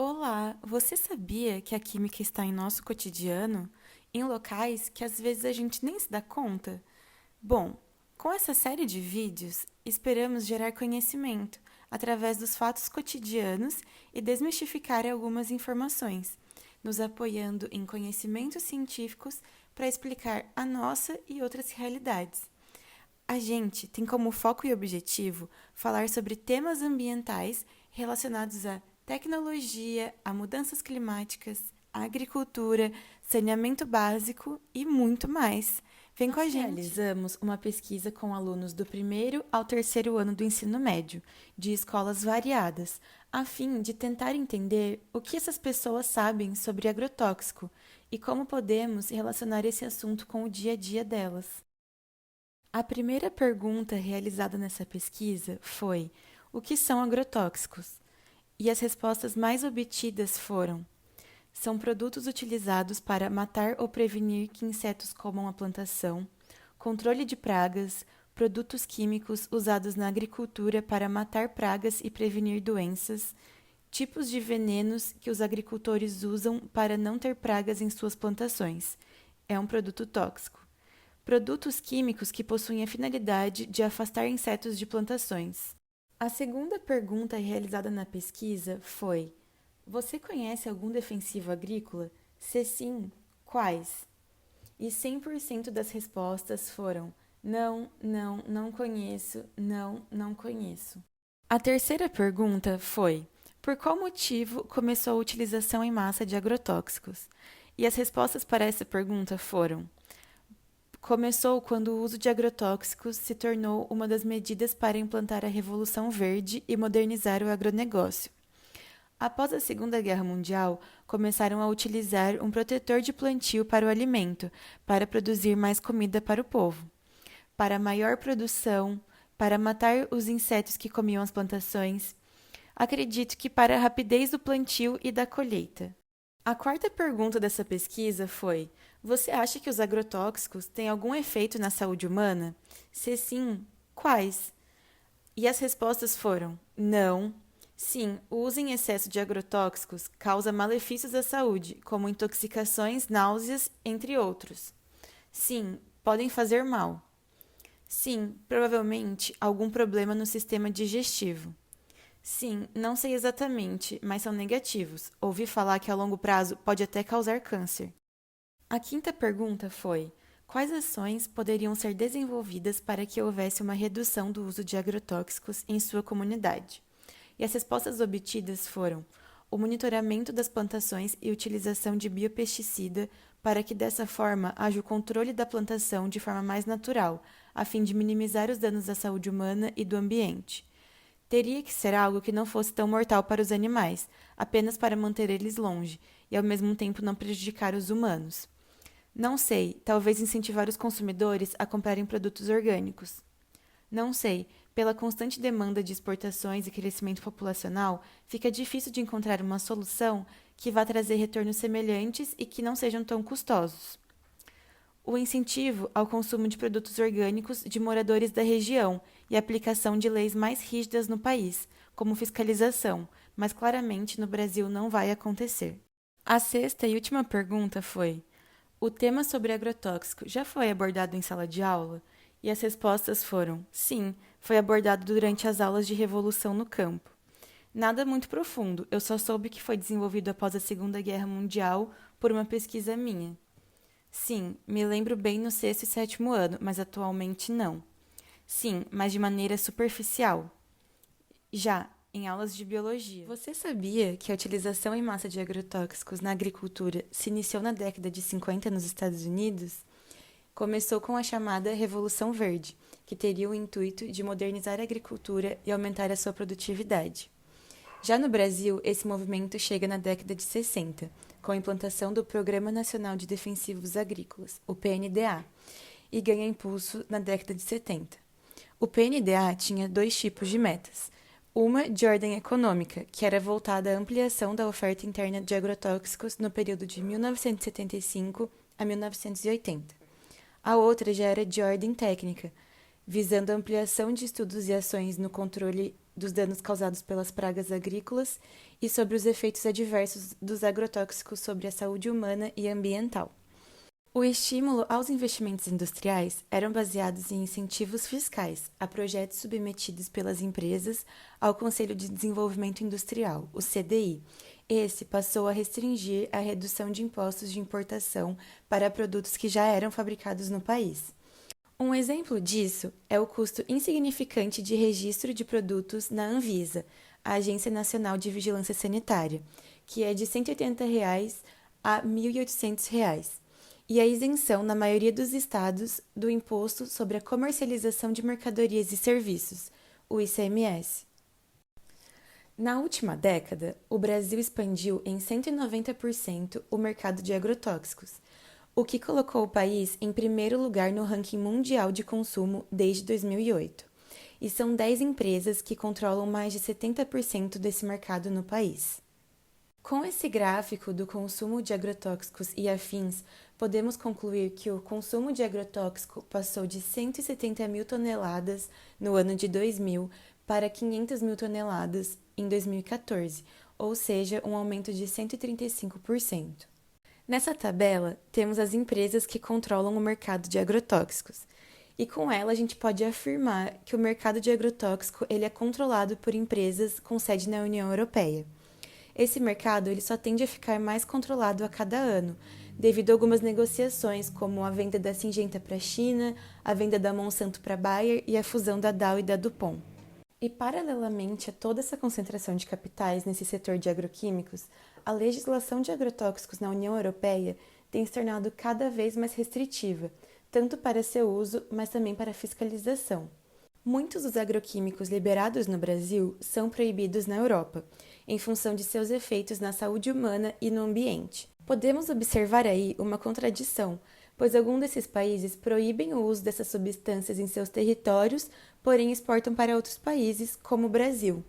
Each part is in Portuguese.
Olá, você sabia que a química está em nosso cotidiano, em locais que às vezes a gente nem se dá conta? Bom, com essa série de vídeos, esperamos gerar conhecimento através dos fatos cotidianos e desmistificar algumas informações, nos apoiando em conhecimentos científicos para explicar a nossa e outras realidades. A gente tem como foco e objetivo falar sobre temas ambientais relacionados à tecnologia, a mudanças climáticas, a agricultura, saneamento básico e muito mais. Vem com a gente! Realizamos uma pesquisa com alunos do primeiro ao terceiro ano do ensino médio, de escolas variadas, a fim de tentar entender o que essas pessoas sabem sobre agrotóxico e como podemos relacionar esse assunto com o dia a dia delas. A primeira pergunta realizada nessa pesquisa foi: o que são agrotóxicos? E as respostas mais obtidas foram: são produtos utilizados para matar ou prevenir que insetos comam a plantação, controle de pragas, produtos químicos usados na agricultura para matar pragas e prevenir doenças, tipos de venenos que os agricultores usam para não ter pragas em suas plantações. É um produto tóxico. Produtos químicos que possuem a finalidade de afastar insetos de plantações. A segunda pergunta realizada na pesquisa foi: você conhece algum defensivo agrícola? Se sim, quais? E 100% das respostas foram: não, não, não conheço, não, não conheço. A terceira pergunta foi: por qual motivo começou a utilização em massa de agrotóxicos? E as respostas para essa pergunta foram: começou quando o uso de agrotóxicos se tornou uma das medidas para implantar a Revolução Verde e modernizar o agronegócio. Após a Segunda Guerra Mundial, começaram a utilizar um protetor de plantio para o alimento, para produzir mais comida para o povo. Para maior produção, para matar os insetos que comiam as plantações. Acredito que para a rapidez do plantio e da colheita. A quarta pergunta dessa pesquisa foi: você acha que os agrotóxicos têm algum efeito na saúde humana? Se sim, quais? E as respostas foram: não. Sim, o uso em excesso de agrotóxicos causa malefícios à saúde, como intoxicações, náuseas, entre outros. Sim, podem fazer mal. Sim, provavelmente algum problema no sistema digestivo. Sim, não sei exatamente, mas são negativos. Ouvi falar que a longo prazo pode até causar câncer. A quinta pergunta foi: quais ações poderiam ser desenvolvidas para que houvesse uma redução do uso de agrotóxicos em sua comunidade? E as respostas obtidas foram: o monitoramento das plantações e utilização de biopesticida para que dessa forma haja o controle da plantação de forma mais natural, a fim de minimizar os danos à saúde humana e do ambiente. Teria que ser algo que não fosse tão mortal para os animais, apenas para manter eles longe e ao mesmo tempo não prejudicar os humanos. Não sei, talvez incentivar os consumidores a comprarem produtos orgânicos. Não sei, pela constante demanda de exportações e crescimento populacional, fica difícil de encontrar uma solução que vá trazer retornos semelhantes e que não sejam tão custosos. O incentivo ao consumo de produtos orgânicos de moradores da região e a aplicação de leis mais rígidas no país, como fiscalização, mas claramente no Brasil não vai acontecer. A sexta e última pergunta foi: o tema sobre agrotóxico já foi abordado em sala de aula? E as respostas foram: sim, foi abordado durante as aulas de Revolução no campo. Nada muito profundo, eu só soube que foi desenvolvido após a Segunda Guerra Mundial por uma pesquisa minha. Sim, me lembro bem no sexto e sétimo ano, mas atualmente não. Sim, mas de maneira superficial. Já em aulas de biologia. Você sabia que a utilização em massa de agrotóxicos na agricultura se iniciou na década de 50 nos Estados Unidos? Começou com a chamada Revolução Verde, que teria o intuito de modernizar a agricultura e aumentar a sua produtividade. Já no Brasil, esse movimento chega na década de 60, com a implantação do Programa Nacional de Defensivos Agrícolas, o PNDA, e ganha impulso na década de 70. O PNDA tinha dois tipos de metas. Uma de ordem econômica, que era voltada à ampliação da oferta interna de agrotóxicos no período de 1975 a 1980. A outra já era de ordem técnica, visando a ampliação de estudos e ações no controle dos danos causados pelas pragas agrícolas e sobre os efeitos adversos dos agrotóxicos sobre a saúde humana e ambiental. O estímulo aos investimentos industriais eram baseados em incentivos fiscais a projetos submetidos pelas empresas ao Conselho de Desenvolvimento Industrial, o CDI. Esse passou a restringir a redução de impostos de importação para produtos que já eram fabricados no país. Um exemplo disso é o custo insignificante de registro de produtos na Anvisa, a Agência Nacional de Vigilância Sanitária, que é de R$ 180 a R$ 1.800, e a isenção, na maioria dos estados, do Imposto sobre a Comercialização de Mercadorias e Serviços, o ICMS. Na última década, o Brasil expandiu em 190% o mercado de agrotóxicos, o que colocou o país em primeiro lugar no ranking mundial de consumo desde 2008. E são 10 empresas que controlam mais de 70% desse mercado no país. Com esse gráfico do consumo de agrotóxicos e afins, podemos concluir que o consumo de agrotóxico passou de 170 mil toneladas no ano de 2000 para 500 mil toneladas em 2014, ou seja, um aumento de 135%. Nessa tabela, temos as empresas que controlam o mercado de agrotóxicos. E com ela, a gente pode afirmar que o mercado de agrotóxico ele é controlado por empresas com sede na União Europeia. Esse mercado ele só tende a ficar mais controlado a cada ano, devido a algumas negociações, como a venda da Syngenta para a China, a venda da Monsanto para a Bayer e a fusão da Dow e da DuPont. E, paralelamente a toda essa concentração de capitais nesse setor de agroquímicos, a legislação de agrotóxicos na União Europeia tem se tornado cada vez mais restritiva, tanto para seu uso, mas também para fiscalização. Muitos dos agroquímicos liberados no Brasil são proibidos na Europa, em função de seus efeitos na saúde humana e no ambiente. Podemos observar aí uma contradição, pois alguns desses países proíbem o uso dessas substâncias em seus territórios, porém exportam para outros países, como o Brasil.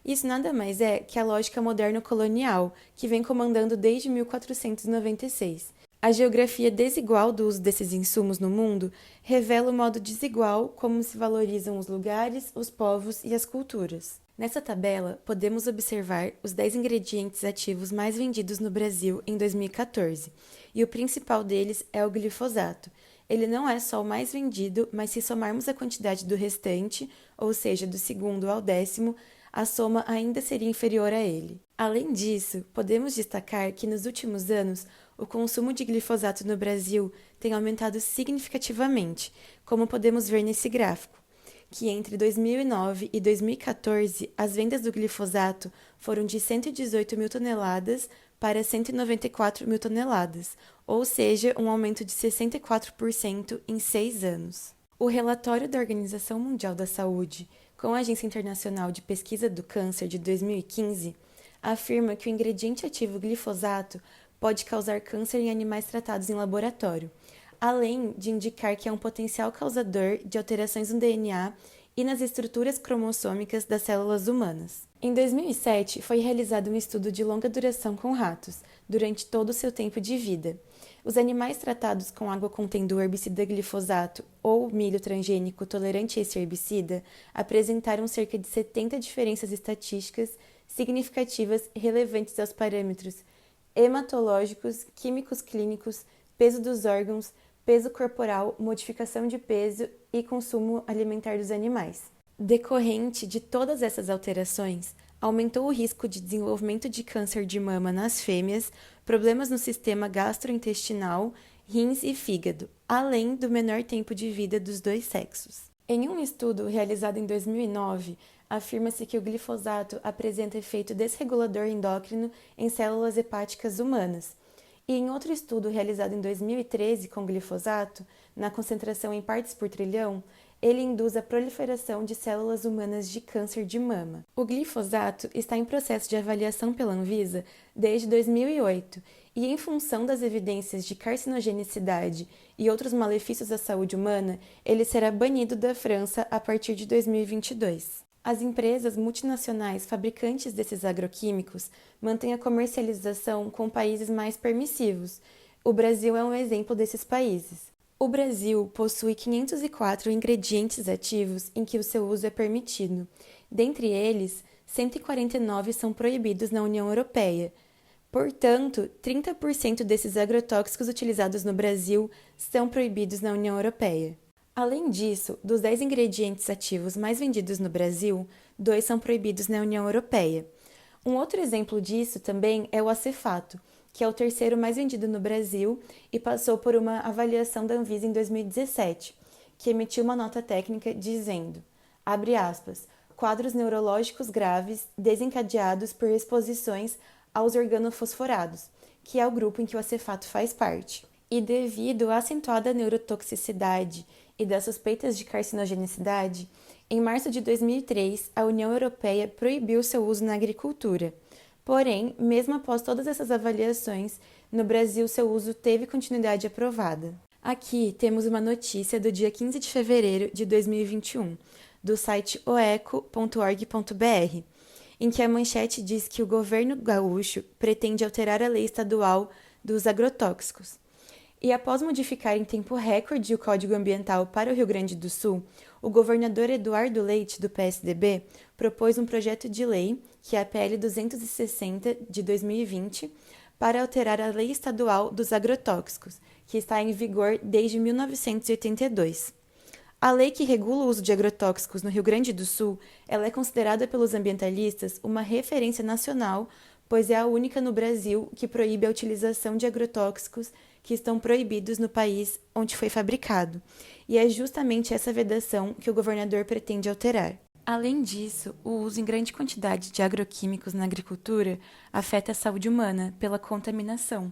Isso nada mais é que a lógica moderno-colonial, que vem comandando desde 1496. A geografia desigual do uso desses insumos no mundo revela o modo desigual como se valorizam os lugares, os povos e as culturas. Nessa tabela, podemos observar os 10 ingredientes ativos mais vendidos no Brasil em 2014, e o principal deles é o glifosato. Ele não é só o mais vendido, mas se somarmos a quantidade do restante, ou seja, do segundo ao 10º, a soma ainda seria inferior a ele. Além disso, podemos destacar que nos últimos anos, o consumo de glifosato no Brasil tem aumentado significativamente, como podemos ver nesse gráfico, que entre 2009 e 2014, as vendas do glifosato foram de 118 mil toneladas para 194 mil toneladas, ou seja, um aumento de 64% em 6 anos. O relatório da Organização Mundial da Saúde, com a Agência Internacional de Pesquisa do Câncer de 2015, afirma que o ingrediente ativo glifosato pode causar câncer em animais tratados em laboratório, além de indicar que é um potencial causador de alterações no DNA e nas estruturas cromossômicas das células humanas. Em 2007, foi realizado um estudo de longa duração com ratos, durante todo o seu tempo de vida. Os animais tratados com água contendo o herbicida glifosato ou milho transgênico tolerante a esse herbicida apresentaram cerca de 70 diferenças estatísticas significativas e relevantes aos parâmetros hematológicos, químicos clínicos, peso dos órgãos, peso corporal, modificação de peso e consumo alimentar dos animais. Decorrente de todas essas alterações, aumentou o risco de desenvolvimento de câncer de mama nas fêmeas, problemas no sistema gastrointestinal, rins e fígado, além do menor tempo de vida dos dois sexos. Em um estudo realizado em 2009, afirma-se que o glifosato apresenta efeito desregulador endócrino em células hepáticas humanas. E em outro estudo realizado em 2013 com glifosato, na concentração em partes por trilhão, ele induz a proliferação de células humanas de câncer de mama. O glifosato está em processo de avaliação pela Anvisa desde 2008 e, em função das evidências de carcinogenicidade e outros malefícios à saúde humana, ele será banido da França a partir de 2022. As empresas multinacionais fabricantes desses agroquímicos mantêm a comercialização com países mais permissivos. O Brasil é um exemplo desses países. O Brasil possui 504 ingredientes ativos em que o seu uso é permitido. Dentre eles, 149 são proibidos na União Europeia. Portanto, 30% desses agrotóxicos utilizados no Brasil são proibidos na União Europeia. Além disso, dos 10 ingredientes ativos mais vendidos no Brasil, 2 são proibidos na União Europeia. Um outro exemplo disso também é o acefato, que é o terceiro mais vendido no Brasil e passou por uma avaliação da Anvisa em 2017, que emitiu uma nota técnica dizendo, abre aspas, quadros neurológicos graves desencadeados por exposições aos organofosforados, que é o grupo em que o acefato faz parte. E devido à acentuada neurotoxicidade e das suspeitas de carcinogenicidade, em março de 2003, a União Europeia proibiu seu uso na agricultura. Porém, mesmo após todas essas avaliações, no Brasil seu uso teve continuidade aprovada. Aqui temos uma notícia do dia 15 de fevereiro de 2021, do site oeco.org.br, em que a manchete diz que o governo gaúcho pretende alterar a lei estadual dos agrotóxicos. E após modificar em tempo recorde o Código Ambiental para o Rio Grande do Sul, o governador Eduardo Leite, do PSDB, propôs um projeto de lei, que é a PL 260 de 2020, para alterar a lei estadual dos agrotóxicos, que está em vigor desde 1982. A lei que regula o uso de agrotóxicos no Rio Grande do Sul, ela é considerada pelos ambientalistas uma referência nacional, pois é a única no Brasil que proíbe a utilização de agrotóxicos que estão proibidos no país onde foi fabricado, e é justamente essa vedação que o governador pretende alterar. Além disso, o uso em grande quantidade de agroquímicos na agricultura afeta a saúde humana pela contaminação,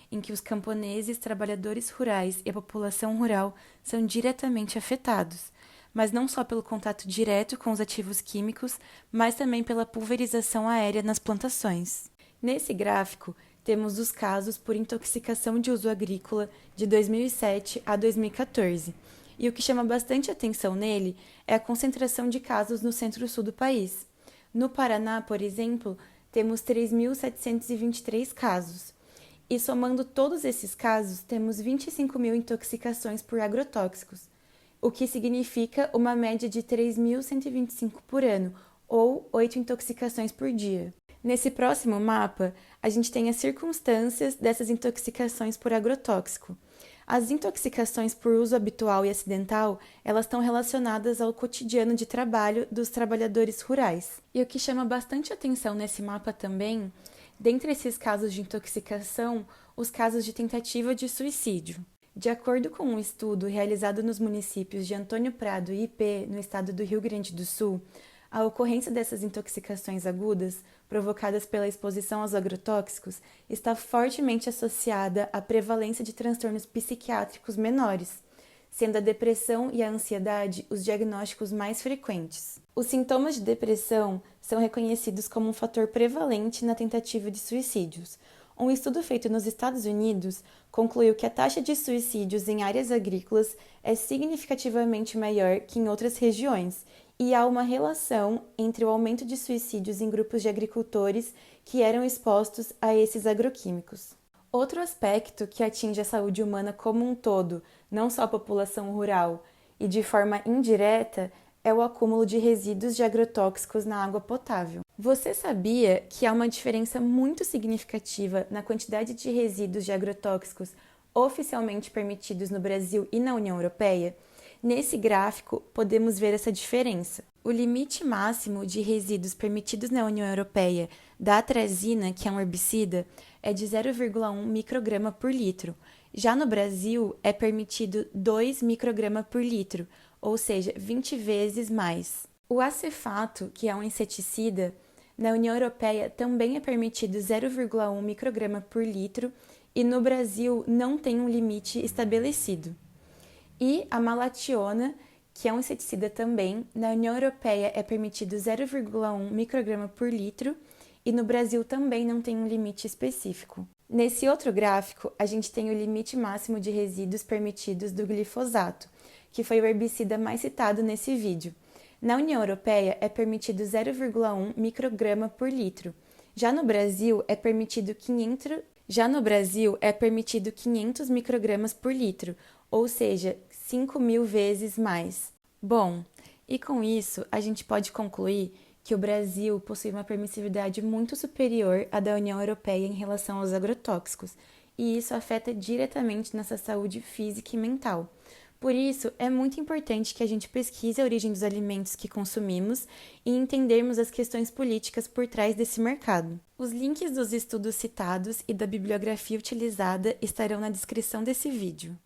em que os camponeses, trabalhadores rurais e a população rural são diretamente afetados, mas não só pelo contato direto com os ativos químicos, mas também pela pulverização aérea nas plantações. Nesse gráfico, temos os casos por intoxicação de uso agrícola de 2007 a 2014, e o que chama bastante atenção nele é a concentração de casos no centro-sul do país. No Paraná, por exemplo, temos 3.723 casos, e somando todos esses casos, temos 25 mil intoxicações por agrotóxicos, o que significa uma média de 3.125 por ano, ou 8 intoxicações por dia. Nesse próximo mapa, a gente tem as circunstâncias dessas intoxicações por agrotóxico. As intoxicações por uso habitual e acidental, elas estão relacionadas ao cotidiano de trabalho dos trabalhadores rurais. E o que chama bastante atenção nesse mapa também, dentre esses casos de intoxicação, os casos de tentativa de suicídio. De acordo com um estudo realizado nos municípios de Antônio Prado e Ipê, no estado do Rio Grande do Sul, a ocorrência dessas intoxicações agudas, provocadas pela exposição aos agrotóxicos, está fortemente associada à prevalência de transtornos psiquiátricos menores, sendo a depressão e a ansiedade os diagnósticos mais frequentes. Os sintomas de depressão são reconhecidos como um fator prevalente na tentativa de suicídios. Um estudo feito nos Estados Unidos concluiu que a taxa de suicídios em áreas agrícolas é significativamente maior que em outras regiões, e há uma relação entre o aumento de suicídios em grupos de agricultores que eram expostos a esses agroquímicos. Outro aspecto que atinge a saúde humana como um todo, não só a população rural, e de forma indireta, é o acúmulo de resíduos de agrotóxicos na água potável. Você sabia que há uma diferença muito significativa na quantidade de resíduos de agrotóxicos oficialmente permitidos no Brasil e na União Europeia? Nesse gráfico, podemos ver essa diferença. O limite máximo de resíduos permitidos na União Europeia da atrazina, que é um herbicida, é de 0,1 micrograma por litro. Já no Brasil, é permitido 2 micrograma por litro, ou seja, 20 vezes mais. O acefato, que é um inseticida, na União Europeia também é permitido 0,1 micrograma por litro e no Brasil não tem um limite estabelecido. E a malationa, que é um inseticida também, na União Europeia é permitido 0,1 micrograma por litro e no Brasil também não tem um limite específico. Nesse outro gráfico, a gente tem o limite máximo de resíduos permitidos do glifosato, que foi o herbicida mais citado nesse vídeo. Na União Europeia é permitido 0,1 micrograma por litro. Já no Brasil é permitido 500 microgramas por litro, ou seja, 5.000 vezes mais. Bom, e com isso a gente pode concluir que o Brasil possui uma permissividade muito superior à da União Europeia em relação aos agrotóxicos, e isso afeta diretamente nossa saúde física e mental. Por isso, é muito importante que a gente pesquise a origem dos alimentos que consumimos e entendermos as questões políticas por trás desse mercado. Os links dos estudos citados e da bibliografia utilizada estarão na descrição desse vídeo.